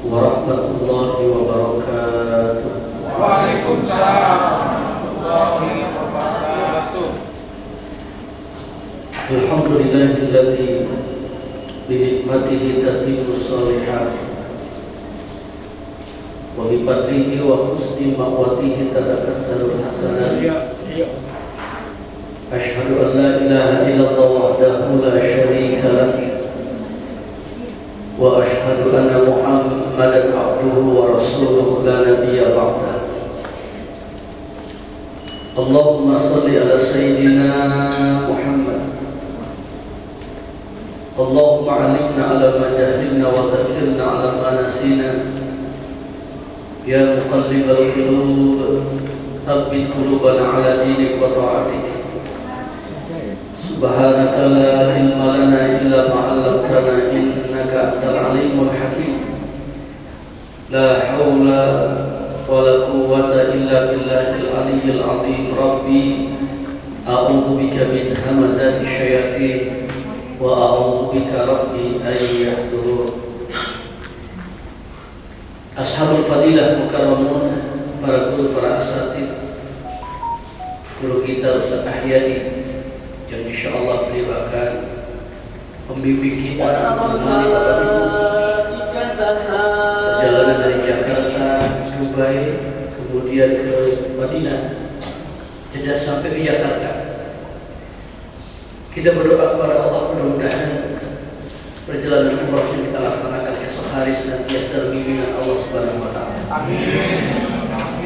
warahmatullahi wabarakatuh. Waalaikumsalam warahmatullahi wabarakatuh. Alhamdulillahilladzi bi ni'matihi tatimmu shalihat wa bi fadlihi wa husni ma'watihi tatakassarul hasanat. Asyhadu an la ilaha illallah wahdahu la syarika lah wa asyhadu anna Muhammadan abduhu wa rasuluhu la nabiyya ba'dah. Allahumma salli ala sayyidina Muhammad. Allahumma alimna ala ma jahilna wa dhakkirna ala ma nasina. Ya muqallibal qulub, tsabbit qulubana ala dinik wa ta'atik. Subhanaka la ilma lana illa ma 'allamtana innaka antal alimul hakim. La haula wa la quwwata illa billahil aliyyil azim. Rabbi a'udzu bika min hamazati syayatin wa a'udzu bika rabbi an yahdurun. Ashabul fadilah mukarramun, para guru, para asatidz, guru kita Ustaz Ahyadi yang insyaallah beliau akan membimbing kita menemani Bapak Ibu perjalanan dari Jakarta, Dubai, kemudian ke Madinah, tidak sampai ke Jakarta. Kita berdoa kepada Allah, mudah-mudahan perjalanan umrah yang kita laksanakan esok hari senantiasa dalam bimbingan Allah Subhanahu wa taala. Amin.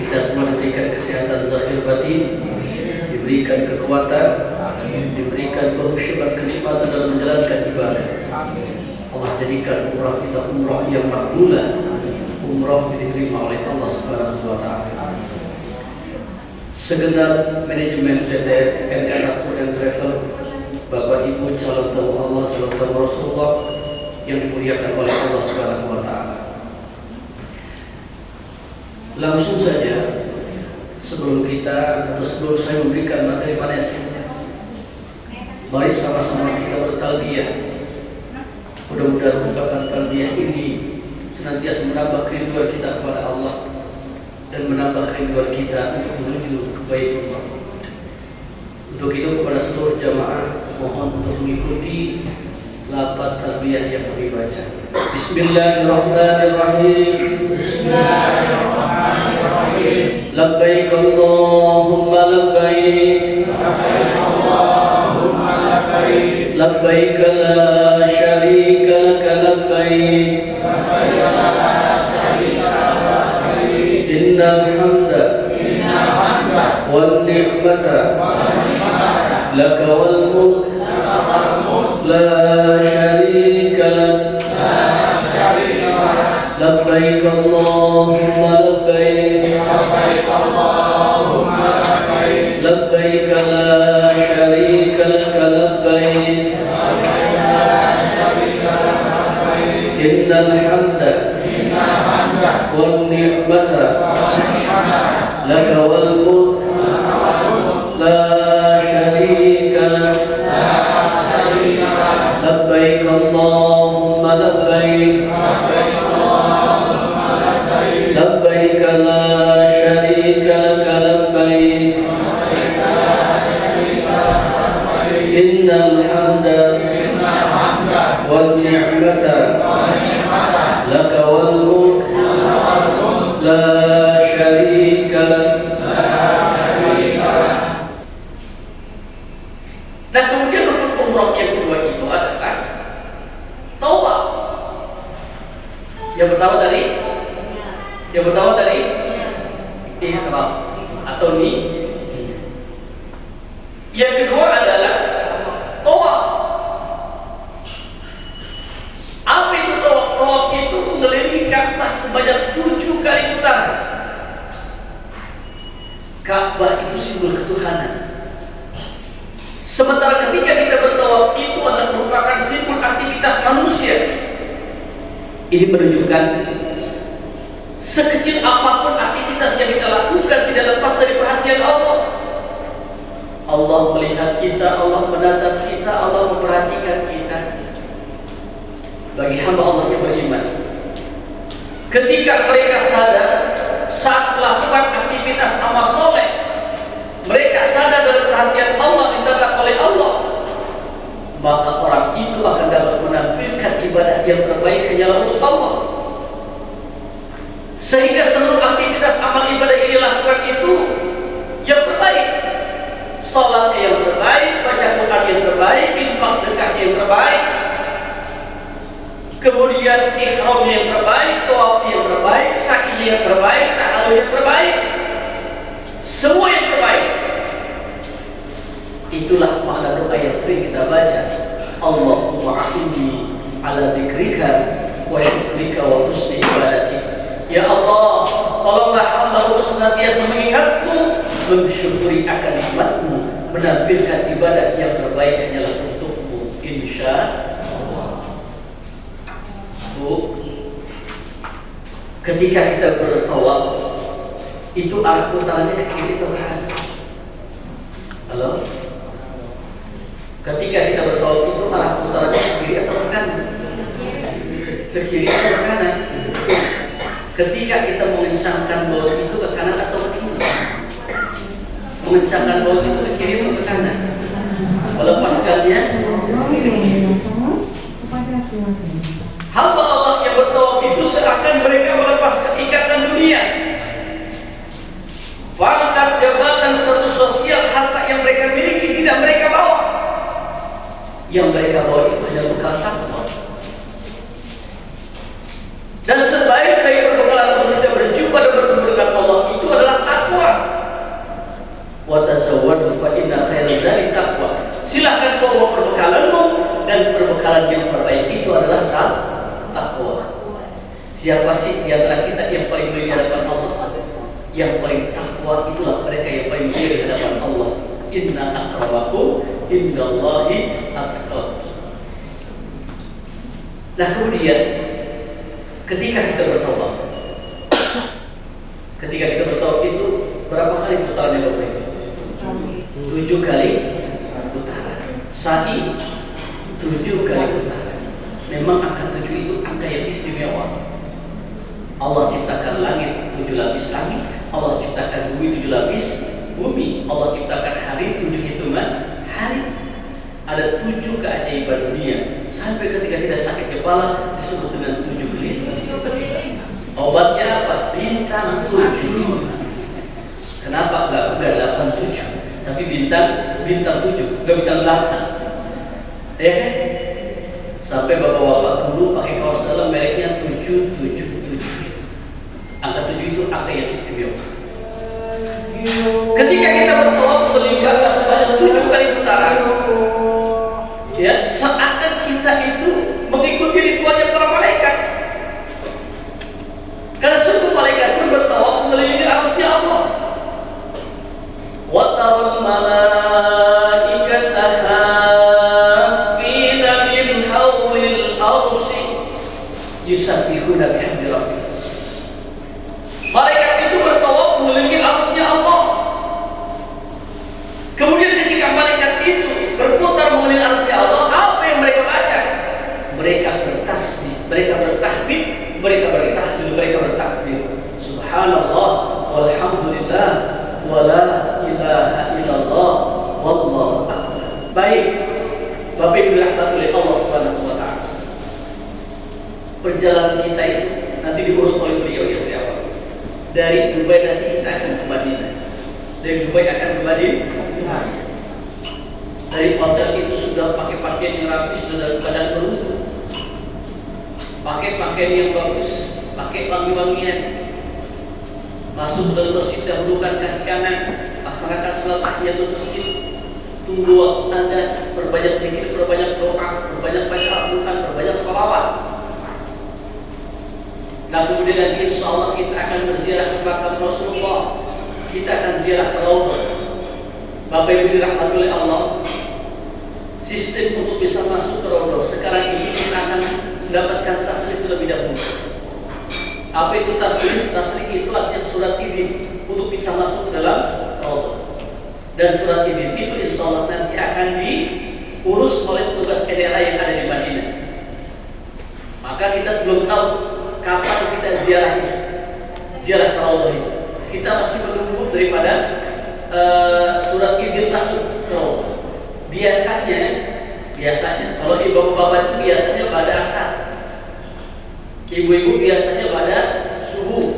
Kita semua diberikan kesehatan zahir batin, diberikan kekuatan, diberikan kehusyukan, kenikmatan dalam menjalankan ibadah. Allah jadikan umrah kita umrah yang makbulah, umrah yang diterima oleh Allah Subhanahu wa taala. Segenap manajemen PT NR Tour and Travel, Bapak Ibu calon tamu Allah, calon tamu Rasulullah yang dimuliakan oleh Allah Subhanahu wa taala. Langsung saja sebelum saya memberikan materi manasik, mari sama-sama kita bertalbiyah. Mudah-mudahan ungkapan talbiyah ini senantiasa menambah kerinduan kita kepada Allah dan menambah kerinduan kita untuk menuju Baitullah. Untuk itu kepada seluruh jamaah mohon untuk mengikuti lafaz talbiyah yang kami baca. Bismillahirrahmanirrahim. Bismillahirrahmanirrahim. Labbaik Allahumma labbaik. Labbaik Allahumma labbaik. Labbaik la syarika laka labbaik. Labbaik la syarika laka labbaik. Innal hamda wan ni'mata laka wal mulk la syarika lak. Labbaik Allahumma labbaik. Labbaik Allahumma labbaik. Labbaik la syarika lak labbaik. Labbaik la syarika lak labbaik. Innal hamda wan ni'mata laka wal mulk la syarika lak. Labbaik Allahumma labbaik. Labbaik la syarika laka labbaik. Innal hamda wan ni'mata laka wal mulk la syarika lak. Nah, kemudian rukun umrah yang kedua itu adalah tawaf. Yang pertama tadi ihram atau niyah. Yang kedua adalah tawaf. Apa itu tawaf? Tawaf itu mengelilingi Ka'bah sebanyak 7 kali putaran. Ka'bah itu simbol ketuhanan. Sementara ketika kita bertawaf itu adalah merupakan simbol aktivitas manusia. Ini menunjukkan sekecil apapun aktivitas yang kita lakukan tidak lepas dari perhatian Allah. Allah melihat kita, Allah menatap kita, Allah memperhatikan kita. Bagi hamba Allah yang beriman, ketika mereka sadar saat melakukan aktivitas amal soleh, mereka sadar dari perhatian Allah ditatap oleh Allah, maka orang itu akan dapat menampilkan ibadah yang terbaik hanyalah untuk Allah. Sehingga seluruh aktivitas amal ibadah yang dilakukan itu yang terbaik. Salat yang terbaik, baca Quran yang terbaik, infak sedekah yang terbaik, kemudian ihram yang terbaik, tawaf yang terbaik, sa'i yang terbaik, tahalul yang terbaik, semua yang terbaik. Itulah makna doa yang sering kita baca. Allahumma a'inni ala dzikrika wa syukrika wa husni ibadatik. Ya Allah, tolonglah hamba untuk senantiasa mengingatmu, mensyukuri akan nikmatmu, menampilkan ibadah yang terbaik hanyalah untukmu, insya Allah. Bu, ketika kita bertawaf, itu arah putarannya ke kiri atau ke kanan? Halo? Ketika kita bertawaf itu arah putarannya ke kiri atau ke kanan? Ke kiri atau ke kanan? Ketika kita mengencangkan baut itu ke kanan atau ke kiri? Mengencangkan baut itu ke kiri atau ke kanan? Melepaskannya ke kiri. Hamba Allah yang bertawaf itu seakan mereka melepaskan ikatan dunia, pangkat, jabatan, status sosial, harta yang mereka miliki tidak mereka bawa. Yang mereka bawa itu hanya bekal takwa. Dan sebaik-baik perbekalan untuk kita berjumpa dan bertemu dengan Allah itu adalah takwa. Wa tazawwadu fa inna khairaz zadi taqwa. Silakan kau bawa perbekalanmu, dan perbekalan yang terbaik itu adalah takwa. Siapa sih di antara kita yang paling mulia di hadapan Allah? Yang paling takwa itulah mereka yang paling mulia di hadapan Allah. Inna akramakum indallahi atqakum. Nah, kemudian ketika kita bertawaf itu berapa kali putaran yang berbeda? 7 kali putaran. Sa'i 7 kali putaran. Memang angka 7 itu angka yang istimewa. Allah ciptakan langit 7 lapis langit, Allah ciptakan bumi 7 lapis bumi, Allah ciptakan hari 7 hitungan hari. Ada 7 keajaiban dunia. Sampai ketika kita sakit kepala disebut dengan 7 keliling. Obatnya apa? Bintang 7. Kenapa enggak 87? Tapi bintang 7, enggak bintang 8. Ya kan? Sampai bapak-bapak dulu pakai kaos dalam mereknya 777. Angka 7 itu angka yang istimewa. Ketika kita bertawaf melingkar sebanyak 7 kali putaran, ya, seakan kita itu mengikuti ritualnya para malaikat. Karena semua malaikat pun bertawaf mengelilingi arsy Allah. Wa taral malaikata hafina min haulil arsy yusabbihuna bihamdi rabbihim. Malaikat itu bertawaf mengelilingi arsy Allah. Kemudian ketika malaikat itu berputar mengelilingi arsy Allah, apa yang mereka baca? Mereka bertasbih, mereka bertahmid, mereka bertahlil, mereka bertakbir. Subhanallah walhamdulillah wala ilaha illallah wallahu akbar. Baik, Bapak Ibu dirahmati Allah Subhanahu wa taala. Perjalanan kita itu nanti diurut oleh beliau yang dari awal. Dari Dubai nanti kita akan ke Madinah. Dari Dubai akan ke Madinah. Dari hotel itu sudah pakai pakaian yang rapi, sudah dalam keadaan berwudu, pakai pakaian yang bagus, pakai wangi-wangian. Masuk ke dalam masjid, dahulukan kaki kanan, laksanakan salat tahiyatul masjid, tunggu waktu adzan, perbanyak zikir, perbanyak doa, perbanyak baca Al-Quran, perbanyak salawat. Nah, kemudian nanti insya Allah kita akan berziarah ke makam Rasulullah, kita akan ziarah ke Raudhah. Bapak Ibu dirahmati oleh Allah, sistem untuk bisa masuk ke Raudhah sekarang ini kita akan mendapatkan tasrik terlebih dahulu. Apa itu tasrik? Tasrik itu artinya surat izin untuk bisa masuk ke dalam Raudhah. Dan surat izin itu insya Allah nanti akan diurus oleh petugas PDRA yang ada di Madinah. Maka kita belum tahu kapan kita ziarah Allah itu. Kita masih menunggu daripada surat izin masuk ke Allah. Biasanya kalau ibu bapak itu biasanya pada asar, ibu-ibu biasanya pada subuh.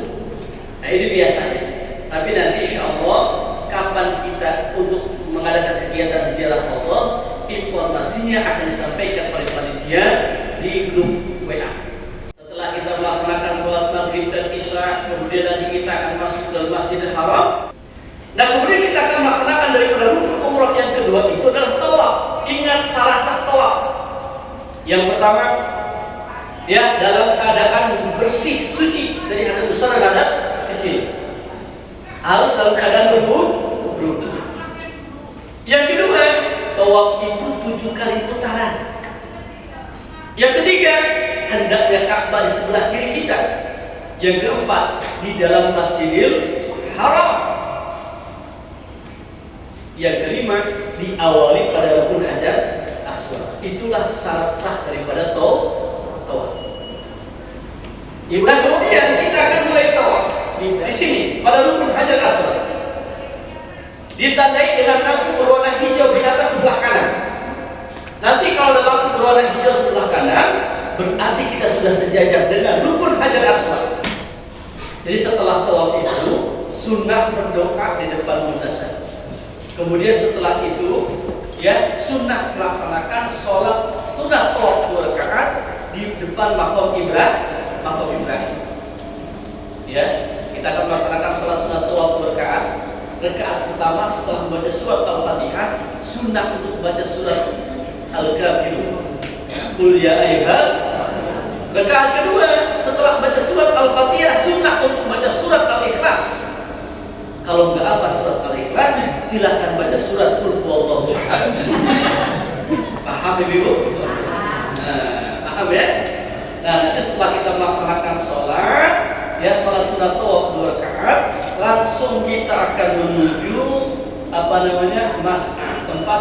Nah ini biasanya. Tapi nanti insya Allah kapan kita untuk mengadakan kegiatan ziarah Allah, informasinya akan disampaikan oleh panitia di grup WA. Setelah kita melaksanakan sholat maghrib dan isya, kemudian nanti kita akan masuk ke Masjidil Haram. Nah kemudian kita akan melaksanakan daripada rukun umrah yang kedua itu adalah tawaf. Ingat salah satu tawaf. Yang pertama, ya dalam keadaan bersih, suci dari hadas besar dan hadas kecil. Harus dalam keadaan berwudu. Yang kedua, tawaf itu 7 kali putaran. Yang ketiga, hendaknya Ka'bah di sebelah kiri kita. Yang keempat, di dalam Masjidil Haram. Yang kelima, diawali pada rukun Hajar Aswad. Itulah syarat sah daripada tawaf. Nah kemudian kita akan mulai tawaf di sini pada rukun Hajar Aswad. Ditandai dengan lampu berwarna hijau di atas sebelah kanan. Nanti kalau ada lampu berwarna hijau sebelah kanan, berarti kita sudah sejajar dengan rukun Hajar Aswad. Jadi setelah tawaf itu, sunnah berdoa di depan muntasan. Kemudian setelah itu, ya sunnah melaksanakan sholat sunnah tawaf 2 rakaat di depan maqam Ibrahim. Ya, kita akan melaksanakan sholat sunnah tawaf 2 rakaat. Rakaat pertama setelah membaca surat Al-Fatihah, sunnah untuk baca surat Al-Kafirun. Qul ya ayyuhal. Rakaat kedua setelah baca surat Al-Fatihah, sunnah untuk baca surat Al-Ikhlas. Kalau enggak apa surat Al-Ikhlas, silakan baca surat Qul huwallahu ahad. Paham Ibu? Paham ya? Nah, nanti setelah kita melaksanakan sholat, ya sholat sunat tawaf 2 rakaat, langsung kita akan menuju mas'ah, tempat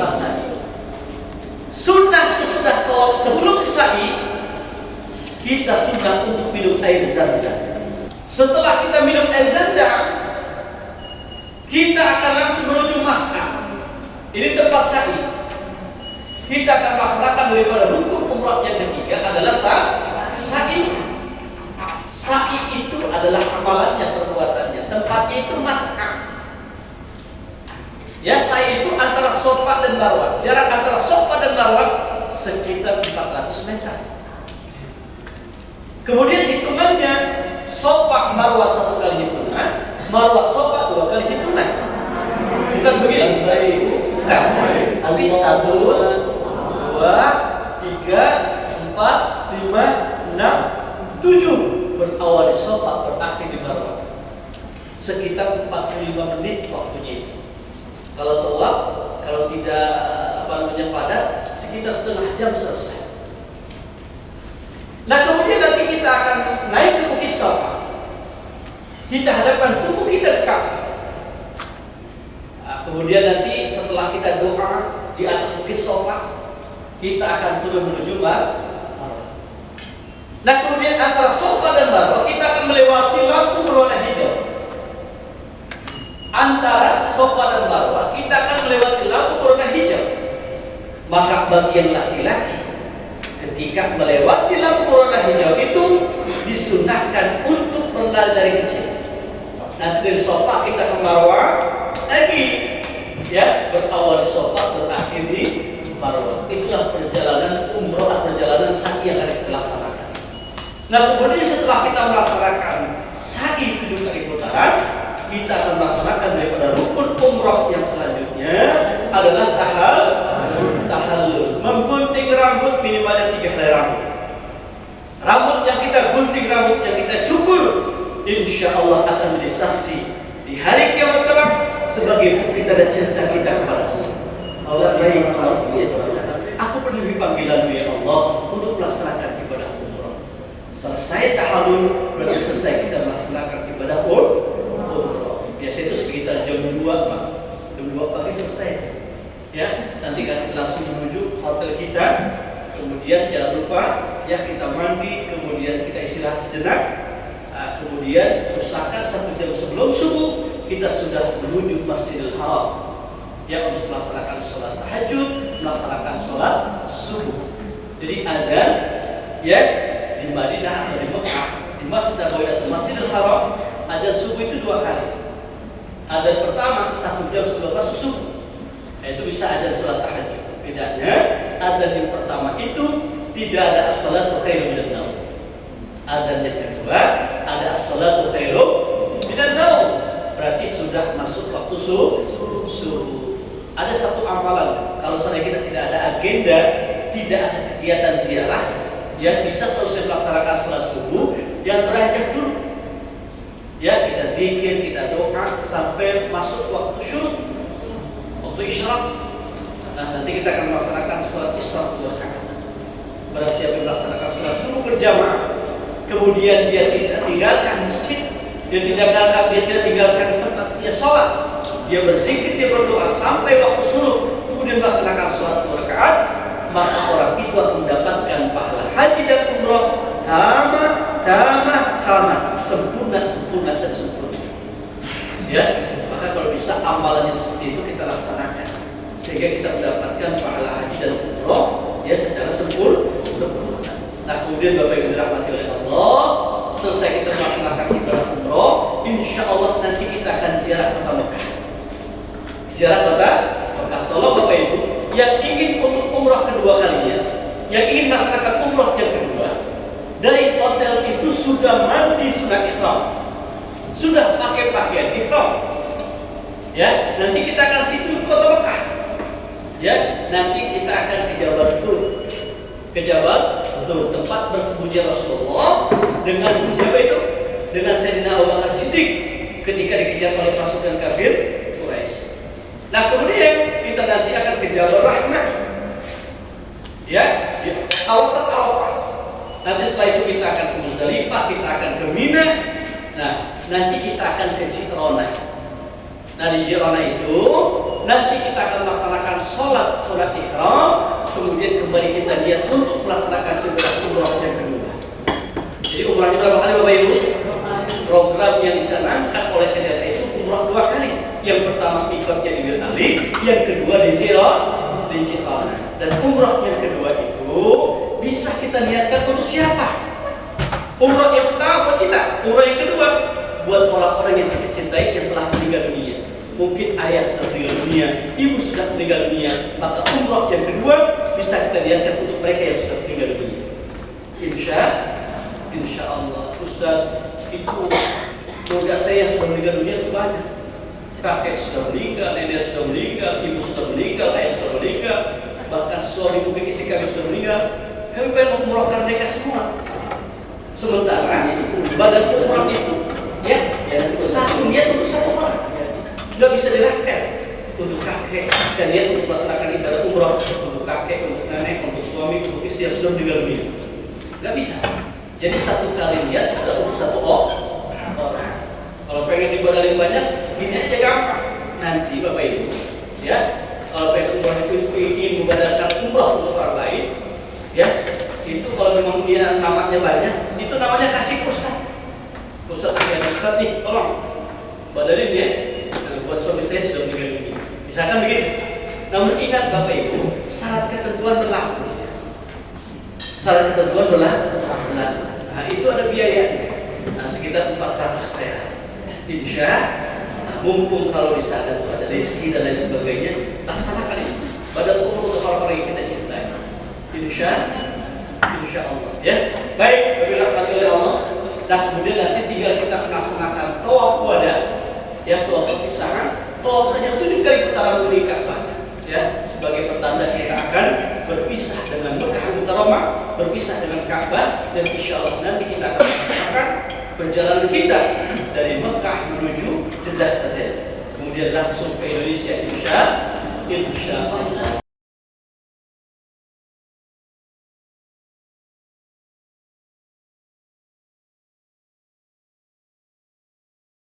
sa'i. Sunnah sesudah tawaf sebelum sa'i, kita sunnah untuk minum air zam-zam. Setelah kita minum air zam-zam, kita akan langsung menuju mas'ah. Ini tempat sa'i. Kita akan melaksanakan daripada rukun umrah yang ketiga adalah sa'i. Sa'i itu adalah amalannya, perbuatannya. Tempatnya itu mas'ah. Ya, sa'i itu antara Safa dan Marwah. Jarak antara Safa dan Marwah sekitar 400 meter. Kemudian hitungannya, Safa Marwah 1 kali hitungan, Marwah Safa 2 kali hitungan. Bukan begini, saya bukan. Tapi 1, 2, 3, 4, 5, 6, 7. Berawal di Safa, berakhir di Marwah. Sekitar 45 menit waktunya itu. Kalau tawaf, kalau tidak padat, sekitar setengah jam selesai. Nah kemudian nanti kita akan naik ke Bukit Safa. Kita hadapkan tubuh kita ke Ka'bah. Nah, kemudian nanti setelah kita doa di atas Bukit Safa, kita akan turun menuju Marwah. Nah kemudian antara Safa dan Marwah kita akan melewati lampu berwarna hijau. Antara Safa dan Marwah kita akan melewati lampu berwarna hijau. Maka bagian laki-laki ketika melewati lampu berwarna hijau itu disunahkan untuk berlari dari kecil. Nanti dari Safa kita ke Marwah lagi, ya berawal di Safa berakhir di Marwah. Itulah perjalanan umroh, perjalanan sa'i yang akan kita laksanakan. Nah kemudian setelah kita melaksanakan sa'i 7 kali putaran, kita akan melaksanakan daripada rukun umrah yang selanjutnya adalah tahallul. Menggunting rambut minimalnya 3 helai rambut. Rambut yang kita gunting, rambut yang kita cukur, insya Allah akan menjadi saksi di hari kiamat kelak sebagai bukti tanda cinta kita kepada Allah. Allah baik, Allah biasa. Aku penuhi panggilanmu ya Allah untuk melaksanakan ibadah umrah. Selesai tahallul, berarti selesai kita melaksanakan ibadah umrah. Biasa itu sekitar jam 2 Pak. Jam 2 pagi selesai. Ya, nanti kita langsung menuju hotel kita. Kemudian jangan lupa ya kita mandi, kemudian kita istirahat sejenak. Kemudian usahakan 1 jam sebelum subuh kita sudah menuju Masjidil Haram ya untuk melaksanakan sholat tahajud, melaksanakan sholat subuh. Jadi adzan ya di Madinah atau di Mekah, di Masjid Nabawi atau Masjidil Haram, adzan subuh itu 2 kali. Adzan pertama 1 jam sebelum masuk subuh, itu bisa adzan sholat tahajud. Bedanya adzan yang pertama itu tidak ada as-salatu khairum minan naum. Adzan yang kedua ada as-salatu khairum minan naum. Berarti sudah masuk waktu subuh. Ada satu amalan, kalau misalnya kita tidak ada agenda, tidak ada kegiatan ziarah, ya bisa selesai melaksanakan sholat subuh, jangan beranjak dulu. Ya kita zikir, kita doa sampai masuk waktu syuruk, waktu isyraq. Nah nanti kita akan melaksanakan sholat isyraq 2 rakaat. Barang siapa yang melaksanakan sholat subuh berjamaah, kemudian dia tidak tinggalkan masjid, dia tidak tinggalkan tempat dia sholat, dia berzikir, dia berdoa sampai waktu syuruk, kemudian melaksanakan sholat 2 rakaat, maka orang itu akan mendapatkan pahala haji dan umrah kama sempurna dan sempurna. Ya, maka kalau bisa amalan yang seperti itu kita laksanakan sehingga kita mendapatkan pahala haji dan umrah ya secara sempurna. Nah kemudian Bapak Ibu dirahmati oleh Allah, selesai kita melaksanakan ibadah umrah, insya Allah nanti kita akan ziarah kota Mekah. Ziarah kota Mekah. Tolong Bapak Ibu yang ingin untuk umrah kedua kalinya, yang ingin melaksanakan umrah yang kedua, dari hotel itu sudah mandi sunat ihram, sudah pakai pakaian ihram. Ya, nanti kita akan situ kota Mekah. Ya, nanti kita akan ke Jabal Tur, tempat bersembunyi Rasulullah dengan siapa itu? Dengan Sayyidina Abu Bakar Siddiq ketika dikejar oleh pasukan kafir Quraisy. Nah kemudian kita nanti akan ke Jabal Rahmah, ya, di Awsat Arafah. Nanti setelah itu kita akan ke Muzdalifah, kita akan ke Mina. Nah nanti kita akan ke Ji'rana. Nah di Ji'rana itu nanti kita akan melaksanakan sholat ihram, kemudian kembali kita niat untuk melaksanakan ibadah umrah yang kedua. Jadi umrahnya berapa kali Bapak Ibu? Program yang dicanangkan oleh NRA itu umrah 2 kali. Yang pertama mikotnya di Bali, yang kedua di Ji'rana. Dan umrah yang kedua itu bisa kita niatkan untuk siapa? Umrah yang pertama buat kita, umrah yang kedua buat orang-orang yang kita cintai yang telah meninggal dunia. Mungkin ayah sudah meninggal dunia, ibu sudah meninggal dunia, maka umrah yang kedua bisa kita niatkan untuk mereka yang sudah meninggal dunia. Insya Allah, Ustaz, itu keluarga saya yang sudah meninggal dunia itu banyak. Kakek sudah meninggal, nenek sudah meninggal, ibu sudah meninggal, ayah sudah meninggal, bahkan suami mungkin istri kami sudah meninggal. Kami pengen mengumrahkan mereka semua. Sementara badan umrah itu ya satu niat untuk 1 orang, nggak bisa dirangkai untuk kakek dan niat untuk melaksanakan ibadah umrah untuk kakek, untuk nenek, untuk suami, untuk istri yang sudah meninggal dunia, nggak bisa. Jadi 1 kali niat adalah untuk 1 orang. Kalau pengen ibadah yang banyak, ini aja gampang. Nanti Bapak Ibu, ya, kalau pengen umrah itu ingin membadalkan umrah untuk orang lain, ya, itu kalau memang dia namanya banyak, itu namanya kasih Ustaz. Ustaz nih, tolong badalin ya. Buat suami saya sudah meninggal dunia. Misalkan begitu. Namun ingat Bapak Ibu, syarat ketentuan berlaku. Syarat ketentuan berlaku. Nah, itu ada biayanya. Nah, sekitar 400 saya. Insya mumpung kalau di sana itu ada rezeki dan lain sebagainya, laksanakan ini. Badal umur untuk orang-orang yang kita cintai. Insya Allah. Ya, baik. Wabillahi oleh Allah. Nah, kemudian nanti tinggal kita melaksanakan tawaf wadah. Ya, tawaf perpisahan, tawaf saja 7 kali putaran keliling Ka'bah, ya, sebagai pertanda kita akan berpisah dengan Mekah Mukarramah, berpisah dengan Ka'bah, dan insya Allah nanti kita akan melaksanakan perjalanan kita dari Mekah menuju Jeddah saja, kemudian langsung ke Indonesia insya Allah.